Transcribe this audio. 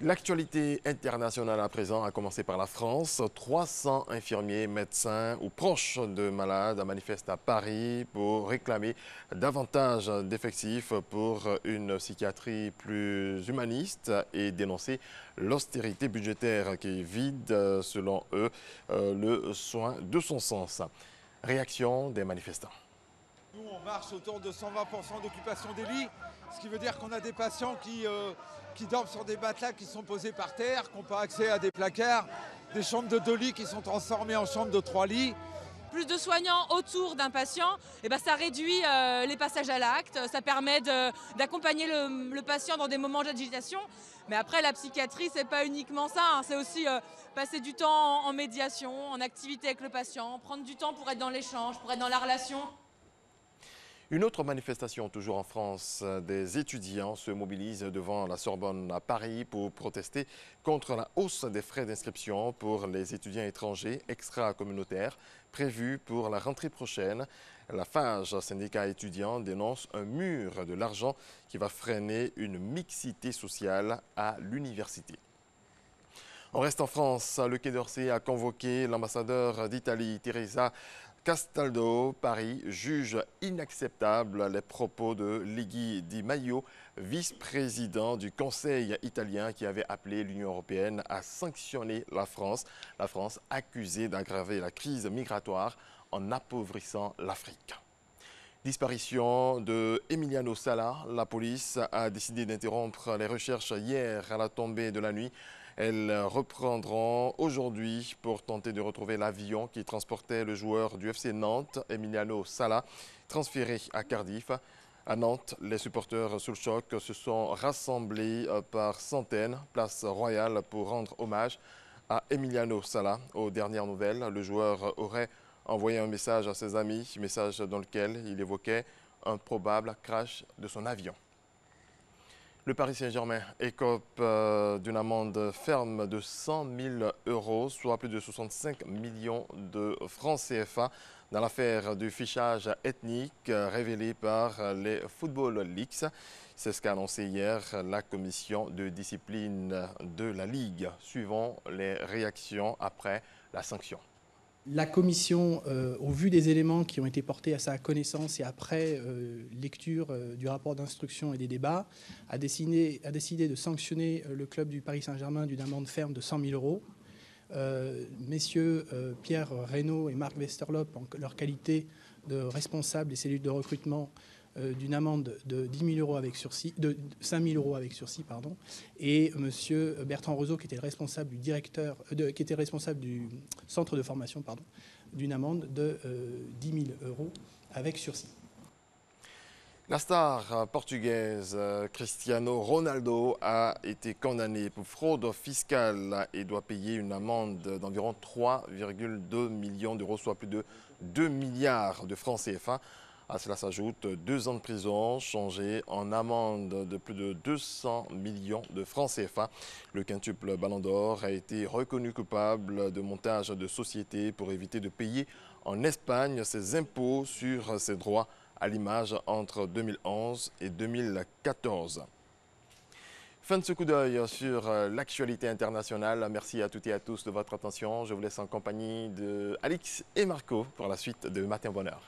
L'actualité internationale à présent a commencé par la France. 300 infirmiers, médecins ou proches de malades manifestent à Paris pour réclamer davantage d'effectifs pour une psychiatrie plus humaniste et dénoncer l'austérité budgétaire qui vide, selon eux, le soin de son sens. Réaction des manifestants. Nous, on marche autour de 120% d'occupation des lits, ce qui veut dire qu'on a des patients qui dorment sur des matelas qui sont posés par terre, qui n'ont pas accès à des placards, des chambres de 2 lits qui sont transformées en chambres de 3 lits. Plus de soignants autour d'un patient, ça réduit les passages à l'acte, ça permet d'accompagner le patient dans des moments d'agitation. Mais après, la psychiatrie, c'est pas uniquement ça, hein, c'est aussi passer du temps en médiation, en activité avec le patient, prendre du temps pour être dans l'échange, pour être dans la relation. Une autre manifestation, toujours en France, des étudiants se mobilisent devant la Sorbonne à Paris pour protester contre la hausse des frais d'inscription pour les étudiants étrangers extra-communautaires prévus pour la rentrée prochaine. La FAGE, syndicat étudiant, dénonce un mur de l'argent qui va freiner une mixité sociale à l'université. On reste en France. Le Quai d'Orsay a convoqué l'ambassadeur d'Italie, Teresa Castaldo. Paris juge inacceptable les propos de Luigi Di Maio, vice-président du Conseil italien, qui avait appelé l'Union européenne à sanctionner la France. La France accusée d'aggraver la crise migratoire en appauvrissant l'Afrique. Disparition de Emiliano Sala. La police a décidé d'interrompre les recherches hier à la tombée de la nuit. Elles reprendront aujourd'hui pour tenter de retrouver l'avion qui transportait le joueur du FC Nantes, Emiliano Sala, transféré à Cardiff. À Nantes, les supporters sous le choc se sont rassemblés par centaines, place Royale, pour rendre hommage à Emiliano Sala. Aux dernières nouvelles, le joueur aurait envoyé un message à ses amis, message dans lequel il évoquait un probable crash de son avion. Le Paris Saint-Germain écope d'une amende ferme de 100 000 €, soit plus de 65 millions de francs CFA, dans l'affaire du fichage ethnique révélée par les Football Leaks. C'est ce qu'a annoncé hier la commission de discipline de la Ligue, suivant les réactions après la sanction. La commission, au vu des éléments qui ont été portés à sa connaissance et après lecture du rapport d'instruction et des débats, a décidé de sanctionner le club du Paris Saint-Germain d'une amende ferme de 100 000 €. Messieurs Pierre Reynaud et Marc Westerlop, en leur qualité de responsables des cellules de recrutement, d'une amende de 10 000 € avec sursis, de 5 000 € avec sursis, pardon, et Monsieur Bertrand Roseau, qui était le responsable qui était responsable du centre de formation, pardon, d'une amende de 10 000 € avec sursis. La star portugaise Cristiano Ronaldo a été condamné pour fraude fiscale et doit payer une amende d'environ 3,2 millions d'euros, soit plus de 2 milliards de francs CFA. À cela s'ajoute 2 ans de prison, changés en amende de plus de 200 millions de francs CFA. Le quintuple Ballon d'Or a été reconnu coupable de montage de société pour éviter de payer en Espagne ses impôts sur ses droits à l'image entre 2011 et 2014. Fin de ce coup d'œil sur l'actualité internationale. Merci à toutes et à tous de votre attention. Je vous laisse en compagnie de Alix et Marco pour la suite de Matin Bonheur.